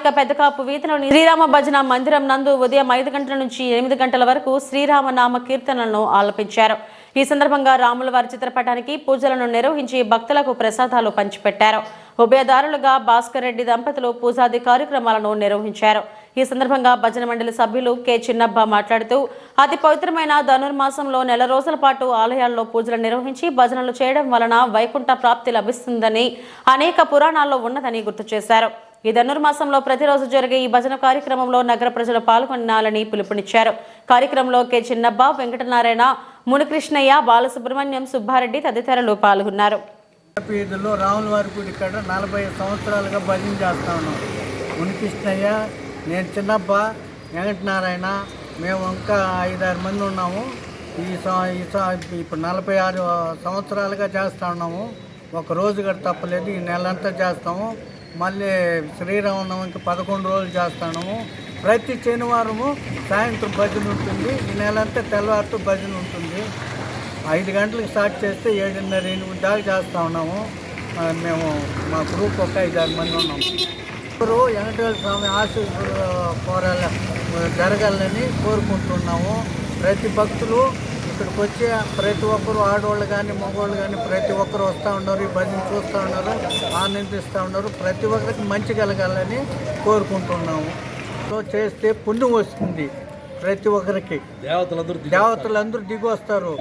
స్థానిక పెద్దకాపు వీధిలోని శ్రీరామ భజన మందిరం నందు ఉదయం 5 గంటల నుంచి 8 గంటల వరకు శ్రీరామ నామ కీర్తనలను ఆలపించారు. ఈ సందర్భంగా రాముల వారి చిత్రపటానికి పూజలను నిర్వహించి భక్తులకు ప్రసాదాలు పంచిపెట్టారు. ఉభయదారులుగా భాస్కర్ రెడ్డి దంపతులు పూజాది కార్యక్రమాలను నిర్వహించారు. ఈ సందర్భంగా భజన మండలి సభ్యులు కె చిన్నబ్బ మాట్లాడుతూ అతి పవిత్రమైన ధనుర్మాసంలో నెల రోజుల పాటు ఆలయాల్లో పూజలు నిర్వహించి భజనలు చేయడం వలన వైకుంఠ ప్రాప్తి లభిస్తుందని అనేక పురాణాల్లో ఉన్నదని గుర్తు చేశారు. ఈ ధనుర్మాసంలో ప్రతిరోజు జరిగే ఈ భజన కార్యక్రమంలో నగర ప్రజలు పాల్గొనాలని పిలుపునిచ్చారు. కార్యక్రమంలో కె చిన్నబ్బ, వెంకటనారాయణ, మునికృష్ణయ్య, బాలసుబ్రహ్మణ్యం, సుబ్బారెడ్డి తదితరులు పాల్గొన్నారు. రాముల వారి గుడి ఇక్కడ 40 సంవత్సరాలుగా భజన చేస్తా ఉన్నాం. మునికృష్ణయ్య, నేను చిన్నబ్బ, వెంకటనారాయణ, మేము ఇంకా 5-6 మంది ఉన్నాము. ఇప్పుడు 46 సంవత్సరాలుగా చేస్తూ ఉన్నాము. ఒక రోజు కూడా తప్పలేదు. ఈ నెలంతా చేస్తాము. మళ్ళీ శ్రీరామనవమికి 11 రోజులు చేస్తున్నాము. ప్రతి శనివారము సాయంత్రం భజన ఉంటుంది. ఈ నెలంతా తెల్లవారుతూ భజన ఉంటుంది. 5 గంటలకు స్టార్ట్ చేస్తే 7:30-8 దాకా చేస్తూ ఉన్నాము. మేము మా గ్రూప్ ఒక 5-6 మంది ఉన్నాము. ఇప్పుడు వెంకటేశ్వర స్వామి ఆశీర్వాదాలు జరగాలని కోరుకుంటున్నాము. ప్రతి భక్తులు ఇక్కడికి వచ్చి ప్రతి ఒక్కరు, ఆడవాళ్ళు కానీ మగవాళ్ళు కానీ ప్రతి ఒక్కరు వస్తూ ఉన్నారు. ఈ భజన చూస్తూ ఉన్నారు, ఆనందిస్తూ ఉన్నారు. ప్రతి ఒక్కరికి మంచి కలగాలని కోరుకుంటున్నాము. చేస్తే పుణ్యం వస్తుంది. ప్రతి ఒక్కరికి దేవతలందరూ దిగి వస్తారు.